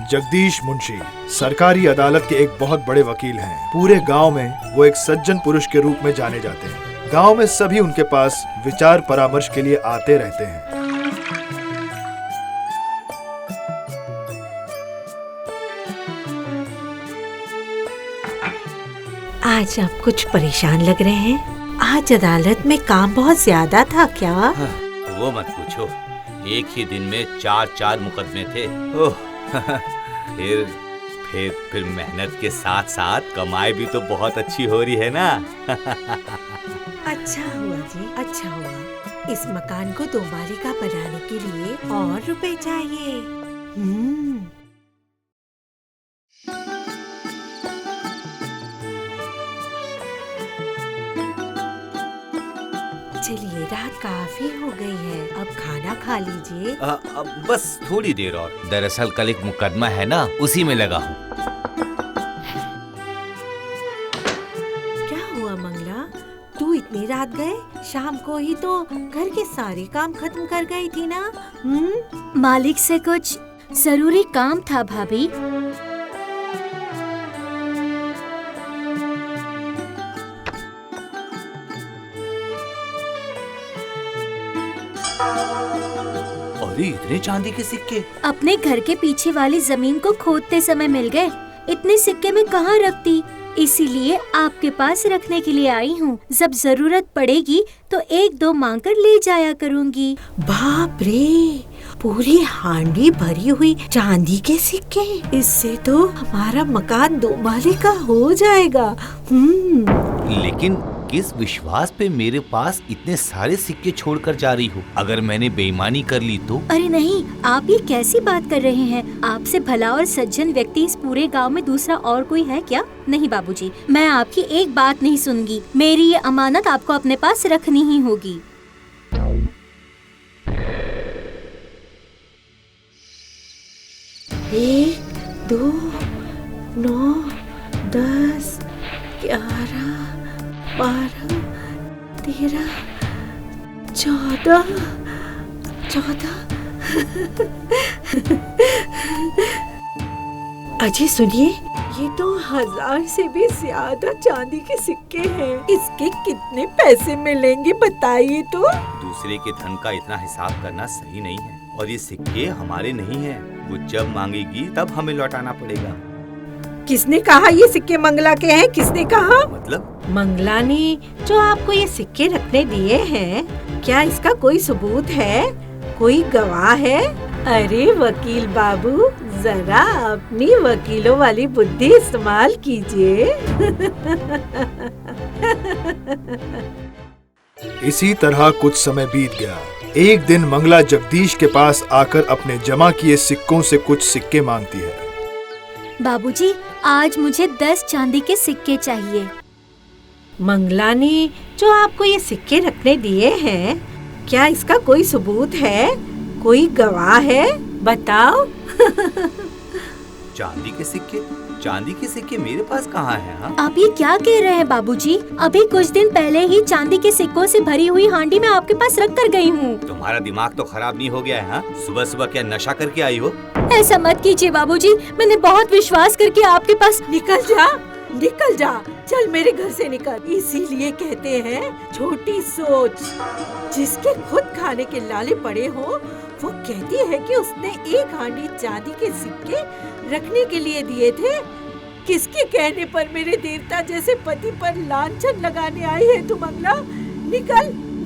जगदीश मुंशी सरकारी अदालत के एक बहुत बड़े वकील हैं। पूरे गांव में वो एक सज्जन पुरुष के रूप में जाने जाते हैं। गांव में सभी उनके पास विचार परामर्श के लिए आते रहते हैं। आज आप कुछ परेशान लग रहे हैं। आज अदालत में काम बहुत ज्यादा था क्या? वो मत पूछो, एक ही दिन में 4 मुकदमे थे। ओह फिर मेहनत के साथ साथ कमाई भी तो बहुत अच्छी हो रही है ना। अच्छा हुआ जी, अच्छा हुआ। इस मकान को 2 माले का बनाने के लिए और रुपए चाहिए। चलिए, रात काफी हो गई है, अब खाना खा लीजिए। अब बस थोड़ी देर और। दरअसल कल एक मुकदमा है ना, उसी में लगा हूँ। क्या हुआ मंगला, तू इतनी रात गए? शाम को ही तो घर के सारे काम खत्म कर गई थी ना? मालिक से कुछ जरूरी काम था भाभी। अरे इतने चांदी के सिक्के अपने घर के पीछे वाली जमीन को खोदते समय मिल गए। इतने सिक्के मैं कहाँ रखती, इसीलिए आपके पास रखने के लिए आई हूँ। जब जरूरत पड़ेगी तो 1-2 मांग कर ले जाया करूँगी। बाप रे, पूरी हांडी भरी हुई चांदी के सिक्के। इससे तो हमारा मकान 2 माले का हो जाएगा। लेकिन किस विश्वास पे मेरे पास इतने सारे सिक्के छोड़कर जा रही हो? अगर मैंने बेईमानी कर ली तो? अरे नहीं, आप ये कैसी बात कर रहे हैं? आपसे भला और सज्जन व्यक्ति इस पूरे गांव में दूसरा और कोई है क्या? नहीं बाबूजी, मैं आपकी एक बात नहीं सुनूंगी। मेरी ये अमानत आपको अपने पास रखनी ही होगी। एक, 2, 9, 10, 11, 12, 13, 14। अजय सुनिए, ये तो 1000 से भी ज्यादा चांदी के सिक्के हैं। इसके कितने पैसे मिलेंगे बताइए तो? दूसरे के धन का इतना हिसाब करना सही नहीं है, और ये सिक्के हमारे नहीं हैं। वो जब मांगेगी तब हमें लौटाना पड़ेगा। किसने कहा ये सिक्के मंगला के हैं? किसने कहा? मतलब? मंगला ने जो आपको ये सिक्के रखने दिए हैं, क्या इसका कोई सबूत है? कोई गवाह है? अरे वकील बाबू, जरा अपनी वकीलों वाली बुद्धि इस्तेमाल कीजिए। इसी तरह कुछ समय बीत गया। एक दिन मंगला जगदीश के पास आकर अपने जमा किए सिक्कों से कुछ सिक्के मांगती है। बाबूजी, आज मुझे 10 चांदी के सिक्के चाहिए। मंगला ने जो आपको ये सिक्के रखने दिए हैं, क्या इसका कोई सबूत है? कोई गवाह है? बताओ। चांदी के सिक्के? चांदी के सिक्के मेरे पास कहाँ हैं? हाँ? आप ये क्या कह रहे हैं बाबूजी? अभी कुछ दिन पहले ही चांदी के सिक्कों से भरी हुई हांडी में आपके पास रख कर गई हूँ। तुम्हारा दिमाग तो खराब नहीं हो गया है? हाँ? सुबह सुबह क्या नशा करके आई हो? ऐसा मत कीजिए बाबूजी, मैंने बहुत विश्वास करके आपके पास। निकल जा, चल मेरे घर से निकल। इसीलिए कहते हैं छोटी सोच। जिसके खुद खाने के लाले पड़े हो, वो कहती है कि उसने 1 हांडी चांदी के सिक्के रखने के लिए दिए थे। किसके कहने पर मेरे देवता जैसे पति पर लांछन लगाने आई है तू मंगला?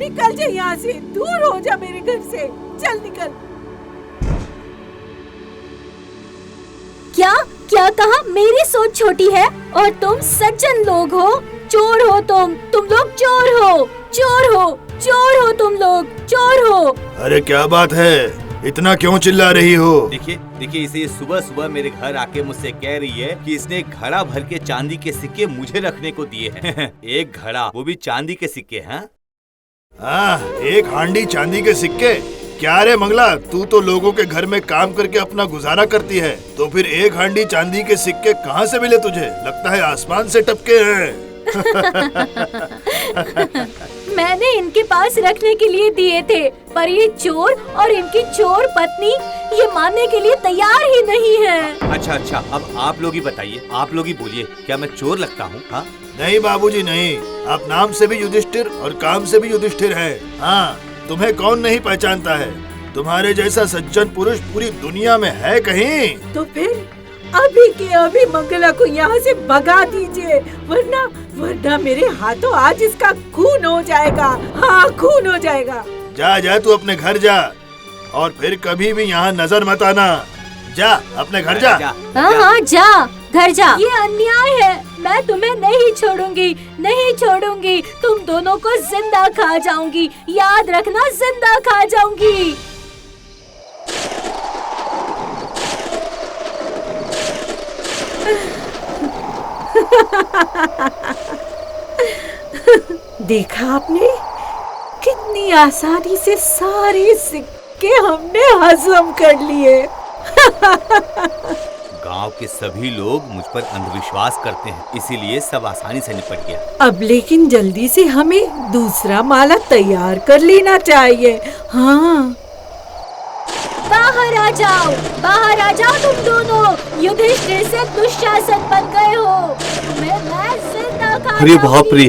निकल जा यहाँ से, दूर हो जा मेरे घर से, चल निकल। क्या कहा? मेरी सोच छोटी है और तुम सज्जन लोग हो। चोर हो तुम लोग चोर हो तुम लोग, चोर हो। अरे क्या बात है, इतना क्यों चिल्ला रही हो? देखिए इसे सुबह सुबह मेरे घर आके मुझसे कह रही है कि इसने एक घड़ा भर के चांदी के सिक्के मुझे रखने को दिए हैं। एक घड़ा, वो भी चांदी के सिक्के। हाँ, 1 हांडी चांदी के सिक्के? क्या रे मंगला, तू तो लोगों के घर में काम करके अपना गुजारा करती है, तो फिर 1 हांडी चांदी के सिक्के कहाँ से मिले तुझे? लगता है आसमान से टपके हैं। मैंने इनके पास रखने के लिए दिए थे, पर ये चोर और इनकी चोर पत्नी ये मानने के लिए तैयार ही नहीं है। अच्छा, अब आप लोग ही बताइए, आप लोग ही बोलिए, क्या मैं चोर लगता हूँ? हाँ? नहीं बाबूजी नहीं, आप नाम से भी युधिष्ठिर और काम से भी युधिष्ठिर हैं। हाँ, तुम्हें कौन नहीं पहचानता है? तुम्हारे जैसा सज्जन पुरुष पूरी दुनिया में है कहीं? तो फिर अभी के अभी मंगला को यहाँ से भगा दीजिए, वरना मेरे हाथों आज इसका खून हो जाएगा। हाँ, खून हो जाएगा। जा तू अपने घर जा और फिर कभी भी यहाँ नजर मत आना। जा अपने घर जा। हाँ, जा घर जा। ये अन्याय है, मैं तुम्हें नहीं छोड़ूंगी। तुम दोनों को जिंदा खा जाऊंगी, याद रखना, जिंदा खा जाऊंगी। देखा आपने, कितनी आसानी से सारे सिक्के हमने हजम कर लिए। गांव के सभी लोग मुझ पर अंधविश्वास करते हैं, इसीलिए सब आसानी से निपट गया। अब लेकिन जल्दी से हमें दूसरा माला तैयार कर लेना चाहिए। हाँ, बाहर आ जाओ तुम दोनों। युधिष्ठिर से दुशासन बन गए हो, तुम्हें मैं जिंदा खा अरे जाऊंगी। बाप रे,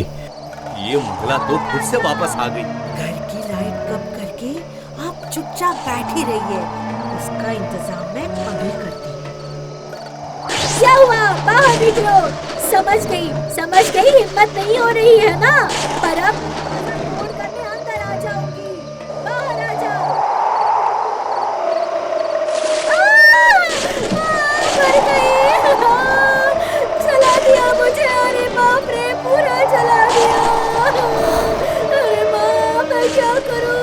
ये मंगला तो फिर से वापस आ गई। घर की लाइट कम करके आप चुपचाप बैठी रहिए, उसका इंतजाम मैं अभी करती हूँ। क्या हुआ? बाहर निकलो। समझ गई, हिम्मत नहीं हो रही है ना? पर अब तोड़ करके अंदर आ जाऊंगी। बाहर आ जाओ। मर गई। जला दिया मुझे। अरे बाप रे, पूरा जला दिया। अरे माँ, मैं क्या करूँ?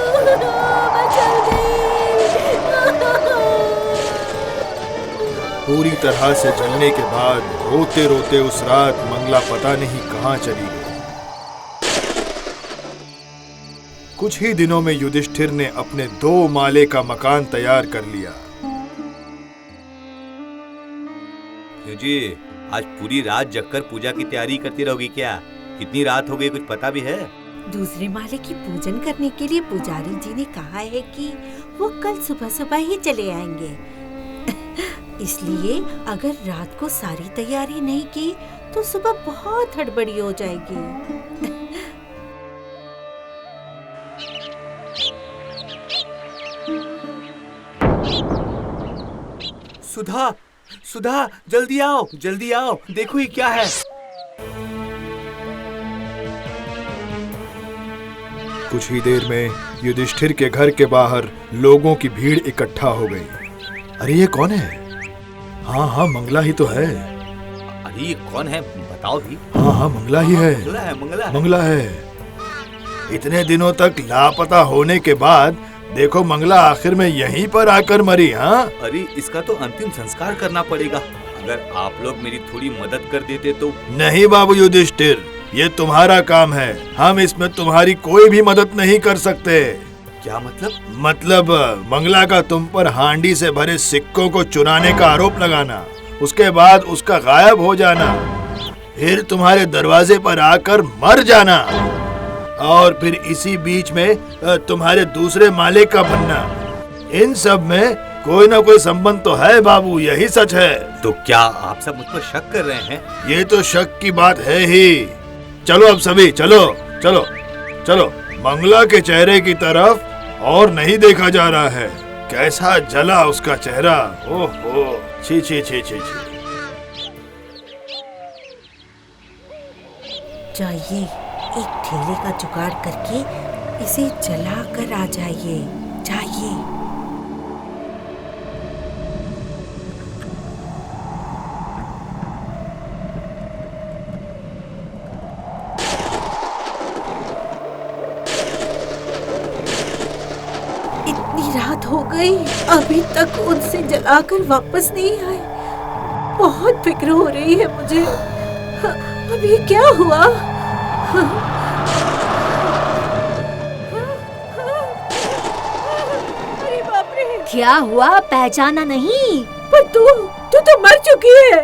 मैं जल गई। पूरी तरह से जलने के बाद रोते रोते उस रात मंगला पता नहीं कहाँ चली गई। कुछ ही दिनों में युधिष्ठिर ने अपने 2 माले का मकान तैयार कर लिया। क्यों जी, आज पूरी रात जगकर पूजा की तैयारी करती रहोगी क्या? कितनी रात हो गई, कुछ पता भी है? दूसरे माले की पूजन करने के लिए पुजारी जी ने कहा है कि वो कल सुबह ही चले आएंगे। इसलिए अगर रात को सारी तैयारी नहीं की तो सुबह बहुत हड़बड़ी हो जाएगी। सुधा, जल्दी आओ, देखो ये क्या है। कुछ ही देर में युधिष्ठिर के घर के बाहर लोगों की भीड़ इकट्ठा हो गई। अरे ये कौन है? हाँ, मंगला ही तो है। अरे ये कौन है, बताओ भी। हाँ, मंगला ही है। मंगला है। इतने दिनों तक लापता होने के बाद देखो मंगला आखिर में यहीं पर आकर मरी। हाँ, अरे इसका तो अंतिम संस्कार करना पड़ेगा। अगर आप लोग मेरी थोड़ी मदद कर देते तो। नहीं बाबू युधिष्ठिर, ये तुम्हारा काम है, हम इसमें तुम्हारी कोई भी मदद नहीं कर सकते। क्या मतलब? मतलब मंगला का तुम पर हांडी से भरे सिक्कों को चुराने का आरोप लगाना, उसके बाद उसका गायब हो जाना, फिर तुम्हारे दरवाजे पर आकर मर जाना, और फिर इसी बीच में तुम्हारे दूसरे माले का बनना। इन सब में कोई ना कोई संबंध तो है बाबू, यही सच है। तो क्या आप सब मुझ पर शक कर रहे हैं? ये तो शक की बात है ही। चलो अब सभी चलो, मंगला के चेहरे की तरफ और नहीं देखा जा रहा है। कैसा जला उसका चेहरा। ओहो, छी। जाइए, एक ठेले का जुगाड़ करके इसे जला कर आ जाइए। इतनी रात हो गई, अभी तक उनसे जलाकर वापस नहीं आए। बहुत फिक्र हो रही है मुझे। अभी क्या हुआ? अरे बाप रे! क्या हुआ, पहचाना नहीं? पर तू तो मर चुकी है।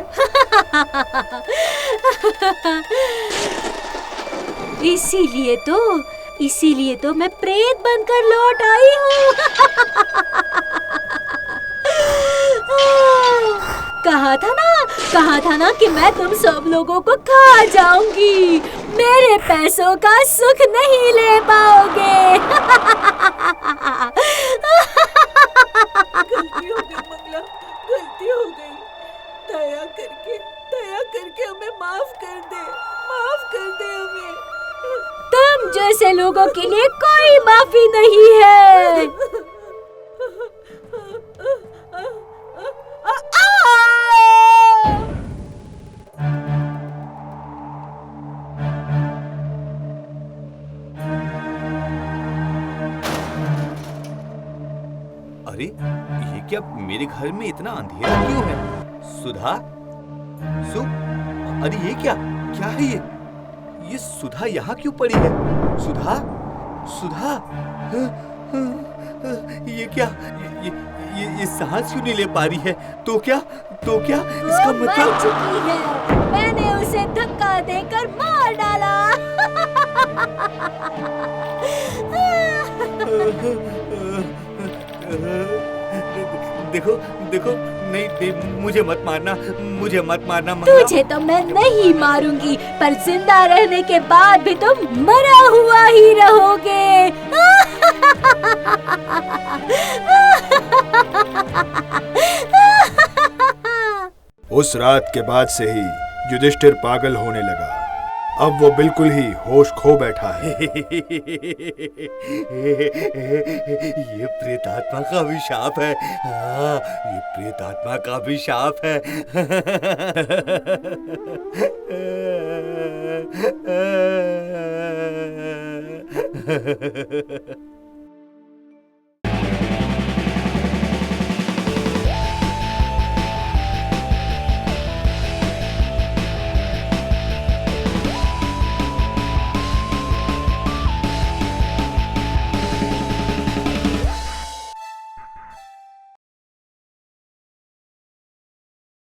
इसीलिए तो मैं प्रेत बनकर लौट आई हूँ। कहा था ना कि मैं तुम सब लोगों को खा जाऊंगी। मेरे पैसों का सुख नहीं ले पाओगे। गलती हो गई मंगला, गलती हो गई। दया करके हमें माफ कर दे हमें। तुम जैसे लोगों के लिए कोई माफी नहीं है। अरे ये क्या, मेरे घर में इतना अंधेरा क्यों है? सुधा, अरे ये क्या क्या है ये सुधा यहाँ क्यों पड़ी है? सुधा, ये क्या, ये सांस क्यों नहीं ले पा रही है? तो क्या इसका वो मर चुकी है। मैंने उसे धक्का देकर मार डाला। देखो नहीं, मुझे मत मारना मंगला। तुझे तो मैं नहीं मारूंगी, पर जिंदा रहने के बाद भी तुम मरा हुआ ही रहोगे। उस रात के बाद से ही युधिष्ठिर पागल होने लगा। अब वो बिल्कुल ही होश खो बैठा है। ये प्रेतात्मा का अभिशाप है। हाँ, ये प्रेतात्मा का अभिशाप है।